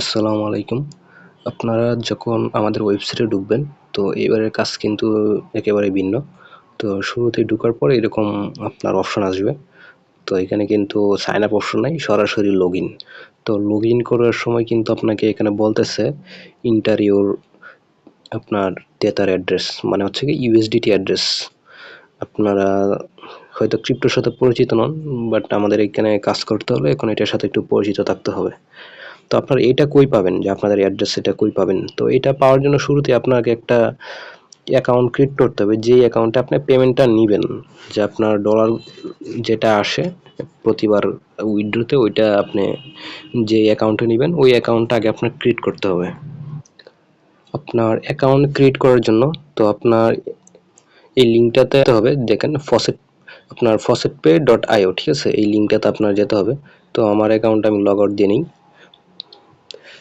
আসসালামু আলাইকুম। আপনারা যখন আমাদের ওয়েবসাইটে ঢুকবেন, তো এবারের কাজ কিন্তু একেবারে ভিন্ন। তো শুরুতেই ঢোকার পর এরকম আপনার অপশন আসবে। তো এখানে কিন্তু সাইন আপ অপশন নাই, সরাসরি লগইন। তো লগইন করার সময় কিন্তু আপনাকে এখানে বলতেছে এন্টার ইউর আপনার তেতার অ্যাড্রেস, মানে হচ্ছে কি ইউএসডিটি অ্যাড্রেস। আপনারা হয়তো ক্রিপ্টোর সাথে পরিচিত নন, বাট আমাদের এখানে কাজ করতে হলে এখন এটার সাথে একটু পরিচিত থাকতে হবে। তো আপনারা এটা কই পাবেন, যে আপনাদের অ্যাড্রেস এটা কই পাবেন? তো এটা পাওয়ার জন্য শুরুতে আপনাকে একটা অ্যাকাউন্ট ক্রিয়েট করতে হবে, যেই অ্যাকাউন্টে আপনি পেমেন্টটা নিবেন, যে আপনার ডলার যেটা আসে প্রতিবার উইথড্রতে, ওইটা আপনি যে অ্যাকাউন্টে নেবেন ওই অ্যাকাউন্টটা আগে আপনার ক্রিয়েট করতে হবে। আপনার অ্যাকাউন্ট ক্রিয়েট করার জন্য তো আপনার এই লিঙ্কটাতে হবে, দেখেন ফসেট, আপনার faucetpay.io, ঠিক আছে? এই লিঙ্কটাতে আপনার যেতে হবে। তো আমার অ্যাকাউন্টে আমি লগ আউট দিয়ে নিই।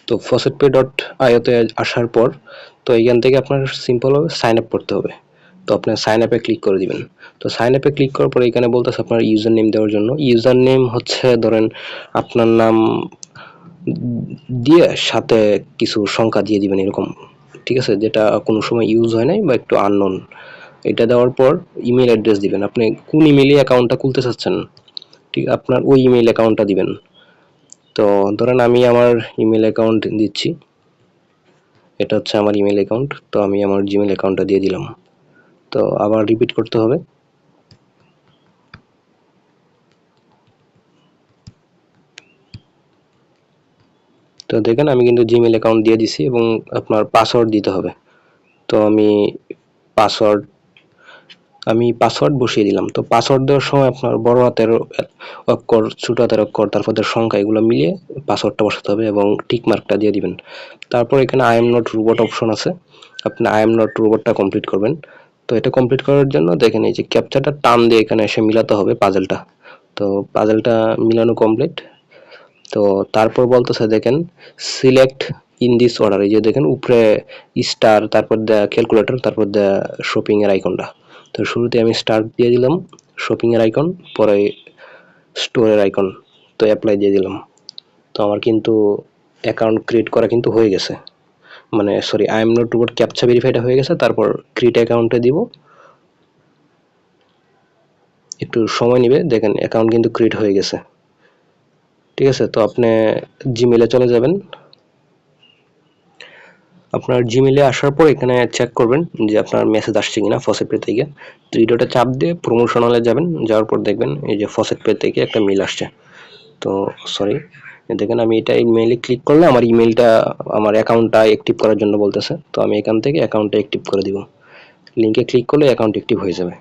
তো faucetpay.io তে আসার পর তো এখান থেকে আপনার সিম্পলভাবে সাইন আপ করতে হবে। তো আপনার সাইন আপে ক্লিক করে দিবেন। তো সাইন আপে ক্লিক করার পর এখানে বলতেছে আপনার ইউজার নেম দেওয়ার জন্য। ইউজার নেম হচ্ছে ধরেন আপনার নাম দিয়ে সাথে কিছু সংখ্যা দিয়ে দিবেন এরকম, ঠিক আছে? যেটা কোনো সময় ইউজ হয় নাই বা একটু আননোন। এটা দেওয়ার পর ইমেল অ্যাড্রেস দিবেন, আপনি কোন ইমেইলে অ্যাকাউন্টটা খুলতে চাচ্ছেন, ঠিক আপনার ওই ইমেইল অ্যাকাউন্টটা দিবেন। তো ধরেন আমি আমার ইমেল অ্যাকাউন্ট দিচ্ছি, এটা হচ্ছে আমার ইমেল অ্যাকাউন্ট। তো আমি আমার জিমেল অ্যাকাউন্টটা দিয়ে দিলাম। তো আবার রিপিট করতে হবে। তো দেখেন আমি কিন্তু জিমেল অ্যাকাউন্ট দিয়ে দিছি এবং আপনার পাসওয়ার্ড দিতে হবে। তো পাসওয়ার্ড আমি পাসওয়ার্ড বসিয়ে দিলাম। তো পাসওয়ার্ড দেওয়ার সময় আপনার বড় হাতের অক্ষর, ছোট হাতের অক্ষর, তারপর সংখ্যা, এগুলো মিলিয়ে পাসওয়ার্ডটা বসাতে হবে এবং টিক মার্কটা দিয়ে দিবেন। তারপর এখানে I am not robot option আছে, আপনি আই এম নট রোবটটা কমপ্লিট করবেন। তো এটা কমপ্লিট করার জন্য দেখেন এই যে ক্যাপচাটা টান দিয়ে এখানে এসে মিলাতে হবে পাজলটা। তো পাজলটা মিলানো কমপ্লিট। তো তারপর বলতেছে দেখেন সিলেক্ট ইন দিস অর্ডার, এই যে দেখেন উপরে স্টার, তারপর দ্য ক্যালকুলেটর, তারপর দ্য শপিং এর আইকনটা। তো শুরুতে আমি স্টার দিয়ে দিলাম, শপিং এর আইকন, পরে স্টোরের আইকন, তো অ্যাপ্লাই দিয়ে দিলাম। তো আমার কিন্তু অ্যাকাউন্ট ক্রিয়েট করা কিন্তু হয়ে গেছে, মানে sorry, I am not robot captcha ভেরিফাইটা হয়ে গেছে। তারপর ক্রিয়েট অ্যাকাউন্টে দিব, একটু সময় নেবে। দেখেন অ্যাকাউন্ট কিন্তু ক্রিয়েট হয়ে গেছে, ঠিক আছে? তো আপনি জিমেলে চলে যাবেন। আপনার জিমেলে আসার পর এখানে চেক করবেন যে আপনার মেসেজ আসছে কিনা ফসেট পে থেকে। থ্রি ডটে চাপ দিয়ে প্রমোশনালে যাবেন, যাওয়ার পর দেখবেন এই যে ফসেট পে থেকে একটা মেল আসছে। তো সরি, দেখেন আমি এটা ইমেইলে ক্লিক করলে আমার ইমেলটা, আমার অ্যাকাউন্টটা অ্যাক্টিভ করার জন্য বলতেছে। তো আমি এখান থেকে অ্যাকাউন্টটা অ্যাক্টিভ করে দিব। লিঙ্কে ক্লিক করলে অ্যাকাউন্ট অ্যাক্টিভ হয়ে যাবে।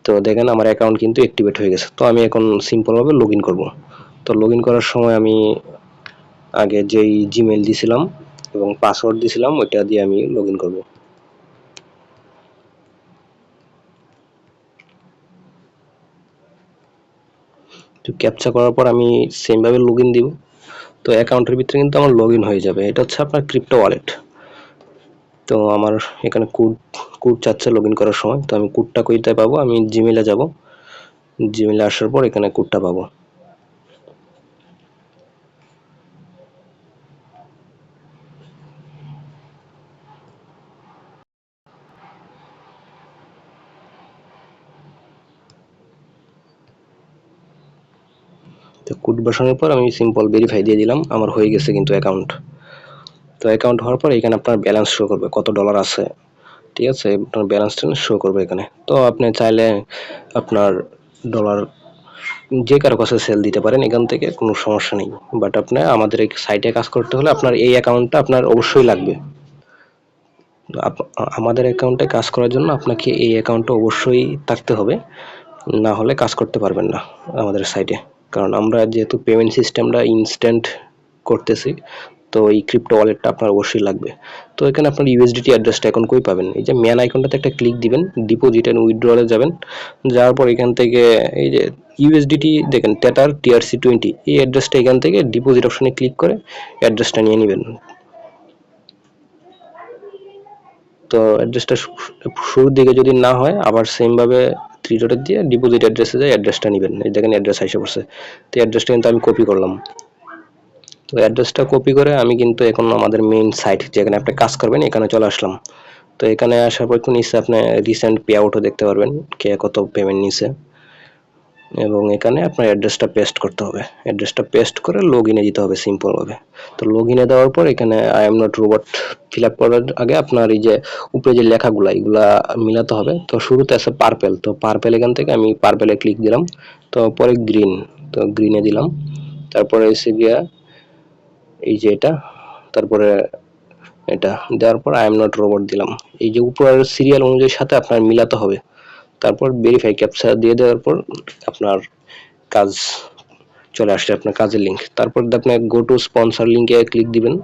তো দেখেন আমার অ্যাকাউন্ট কিন্তু অ্যাক্টিভেট হয়ে গেছে। তো আমি এখন সিম্পলভাবে লগ ইন করবো। তো লগ ইন করার সময় আমি আগে যেই জিমেল দিয়েছিলাম এবং পাসওয়ার্ড দিয়েছিলাম ওইটা দিয়ে আমি লগ ইন করবো। তো ক্যাপচা করার পর আমি সেম ভাবে লগ ইন দিব। তো অ্যাকাউন্টের ভিতরে কিন্তু আমার লগ ইন হয়ে যাবে। এটা হচ্ছে আপনার ক্রিপ্টো ওয়ালেট। তো আমার এখানে কোড চাচ্ছে লগ ইন করার সময়। তো আমি কোডটা কোথায় পাবো? আমি জিমেলে যাব, জিমেলে আসার পর এখানে কোডটা পাবো। তো কোড বসানোর পর আমি সিম্পল ভেরিফাই দিয়ে দিলাম, আমার হয়ে গেছে কিন্তু অ্যাকাউন্ট। তো অ্যাকাউন্ট হওয়ার পর এখানে আপনার ব্যালেন্স শো করবে, কত ডলার আছে, ঠিক আছে? আপনার ব্যালেন্সটা শো করবে এখানে। তো আপনি চাইলে আপনার ডলার যে কারো কাছে সেল দিতে পারেন, এখান থেকে কোনো সমস্যা নেই। বাট আপনি আমাদের এই সাইটে কাজ করতে হলে আপনার এই অ্যাকাউন্টটা আপনার অবশ্যই লাগবে। আমাদের অ্যাকাউন্টে কাজ করার জন্য আপনাকে এই অ্যাকাউন্টটা অবশ্যই থাকতে হবে, না হলে কাজ করতে পারবেন না আমাদের সাইটে। কারণ আমরা যেহেতু পেমেন্ট সিস্টেমটা ইনস্ট্যান্ট করতেছি, তো এই ক্রিপ্টো ওয়ালেটটা আপনার অবশ্যই লাগবে। তো এখানে আপনার ইউএসডিটি অ্যাড্রেসটা এখন কই পাবেন? এই যে ম্যান আইকনটাতে একটা ক্লিক দিবেন, ডিপোজিট এন্ড উইথড্রলে যাবেন। যাওয়ার পর এখান থেকে এই যে ইউএসডিটি দেখেন টেটার TRC20, এই অ্যাড্রেসটা এখান থেকে ডিপোজিট অপশনে ক্লিক করে অ্যাড্রেসটা নিয়ে নেবেন। তো অ্যাড্রেসটা শুরুর দিকে যদি না হয়, আবার সেম ভাবে থ্রি ডটের দিয়ে ডিপোজিট অ্যাড্রেসে যায় অ্যাড্রেসটা নেবেন। এই দেখেন অ্যাড্রেস এসে পড়ছে। তো অ্যাড্রেসটা কিন্তু আমি কপি করলাম। তো অ্যাড্রেসটা কপি করে আমি কিন্তু এখন আমাদের মেইন সাইট যেখানে আপনি কাজ করবেন এখানে চলে আসলাম। তো এখানে আসার পর একটু নিচে আপনি রিসেন্ট পে আউটও দেখতে পারবেন কে কত পেমেন্ট নিছে, এবং এখানে আপনার অ্যাড্রেসটা পেস্ট করতে হবে। অ্যাড্রেসটা পেস্ট করে লগ ইনে দিতে হবে সিম্পলভাবে। তো লগ ইনে দেওয়ার পর এখানে I am not robot fill up করার আগে আপনার এই যে উপরে যে লেখাগুলো এগুলা মিলাতে হবে। তো শুরুতে আছে পার্পেল, তো পার্পেল এখান থেকে আমি পার্পেলে ক্লিক দিলাম। তো পরে গ্রিন, তো গ্রিনে দিলাম। তারপরে এসে গিয়া এই যে এটা, তারপরে এটা দেওয়ার পর আই এম নট রোবট দিলাম। এই যে উপরের সিরিয়াল অনুযায়ী সাথে আপনার মিলাতে হবে। তারপর ভেরিফাই ক্যাপচা দিয়ে দেওয়ার পর আপনার কাজ চলে আসছে, আপনার কাজের লিঙ্ক। তারপর আপনি গো টু স্পন্সর লিঙ্কে ক্লিক দিবেন।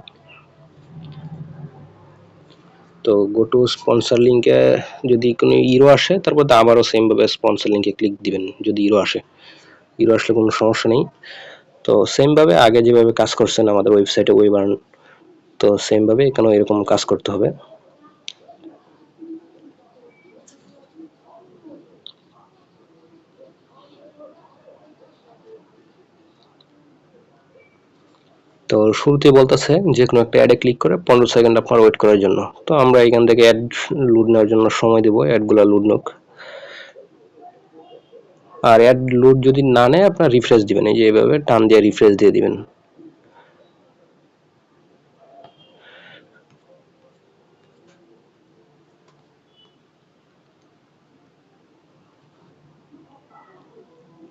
তো গো টু স্পন্সর লিঙ্কে যদি কোনো ইরো আসে তারপর আবারও সেম ভাবে স্পন্সর লিঙ্কে ক্লিক দিবেন যদি ইরো আসে। ইরো আসলে কোনো সমস্যা নেই। তো সেম ভাবে আগে যেভাবে কাজ করছেন আমাদের ওয়েবসাইটে ওয়েবার্ন, তো সেম ভাবে এখানেও এরকম কাজ করতে হবে। তো শুরুতে বলতেছে যে কোনো একটা অ্যাডে ক্লিক করে 15 সেকেন্ড আপনার ওয়েট করার জন্য। তো আমরা এখান থেকে অ্যাড লোড নেওয়ার জন্য সময় দেবো, অ্যাডগুলো লোড নোক। আর অ্যাড লোড যদি না নেয় আপনার রিফ্রেশ দিবেন, এই যে এইভাবে টান দিয়ে রিফ্রেশ দিয়ে দিবেন।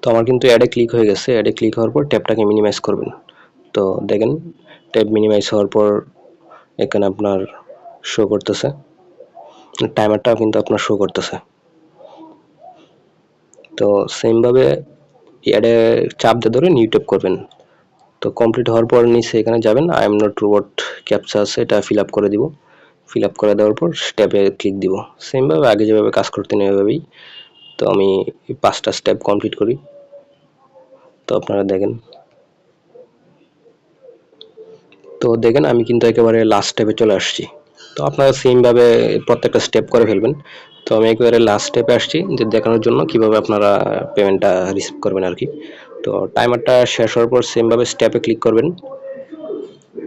তো আমার কিন্তু অ্যাডে ক্লিক হয়ে গেছে। অ্যাডে ক্লিক হওয়ার পর ট্যাবটাকে মিনিমাইজ করবেন। তো দেখেন ট্যাব মিনিমাইজ হওয়ার পর এখানে আপনার শো করতেছে, টাইমারটাও কিন্তু আপনার শো করতেছে। তো সেম ভাবে অ্যাডে চাপ দিয়ে ধরে নিউ ট্যাব করবেন। তো কমপ্লিট হওয়ার পর নিচে এখানে যাবেন, I am not robot captcha আছে এটা ফিল আপ করে দিব। ফিল আপ করে দেওয়ার পর স্টেপে ক্লিক দিব। সেম ভাবে আগে যেভাবে কাজ করতেন ওইভাবেই। তো আমি 5টা স্টেপ কমপ্লিট করি। তো আপনারা দেখেন, তো দেখেন আমি কিন্তু একেবারে লাস্ট স্টেপে চলে আসছি। তো আপনারা সেম ভাবে প্রত্যেকটা স্টেপ করে ফেলবেন। তো আমি একেবারে লাস্ট স্টেপে আসছি যে দেখানোর জন্য কিভাবে আপনারা পেমেন্টটা রিসিভ করবেন আর কি। তো টাইমারটা শেষ হওয়ার পর সেম ভাবে স্টেপে ক্লিক করবেন।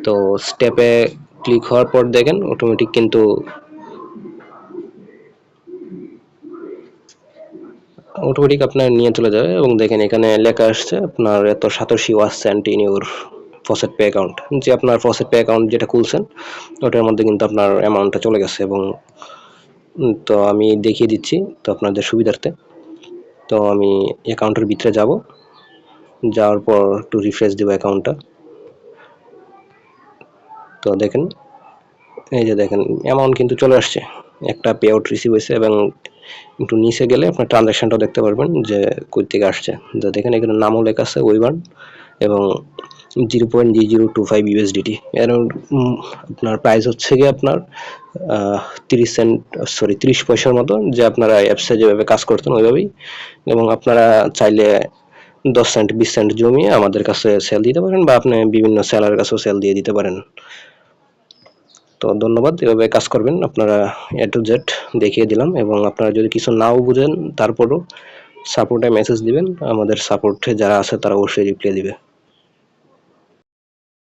তো স্টেপে ক্লিক হওয়ার পর দেখেন অটোমেটিক কিন্তু আপনার নিয়ে চলে যাবে, এবং দেখেন এখানে লেখা আসছে আপনার এত satoshi was sent in your faucet pay account, যে আপনার ফসেট পে অ্যাকাউন্ট যেটা খুলছেন ওটার মধ্যে কিন্তু আপনার অ্যামাউন্টটা চলে গেছে। এবং তো আমি দেখিয়ে দিচ্ছি তো আপনাদের সুবিধার্থে। তো আমি অ্যাকাউন্টের ভিতরে যাব, যাওয়ার পর একটু রিফ্রেশ দেবো অ্যাকাউন্টটা। তো দেখেন এই যে দেখেন অ্যামাউন্ট কিন্তু চলে আসছে, একটা পে আউট রিসিভ হয়েছে। এবং একটু নিচে গেলে আপনার ট্রানজ্যাকশনটাও দেখতে পারবেন যে কই থেকে আসছে। তো দেখেন এখানে নামও লেখা আছে ওয়েবার্ন, এবং 0.0025 ইউএসডিটি এর আপনার প্রাইস হচ্ছে গিয়ে আপনার 30 সেন্ট, সরি 30 পয়সার মতো, যে আপনারা অ্যাপসে যেভাবে কাজ করতেন ওইভাবেই। এবং আপনারা চাইলে 10 সেন্ট 20 সেন্ট জমিয়ে আমাদের কাছে সেল দিতে পারেন, বা আপনি বিভিন্ন সেলারের কাছেও সেল দিয়ে দিতে পারেন। তো ধন্যবাদ, এভাবে কাজ করবেন আপনারা। এ টু জেড দেখিয়ে দিলাম, এবং আপনারা যদি কিছু নাও বুঝেন তারপরও সাপোর্টে মেসেজ দিবেন, আমাদের সাপোর্টে যারা আছে তারা অবশ্যই রিপ্লাই দিবে।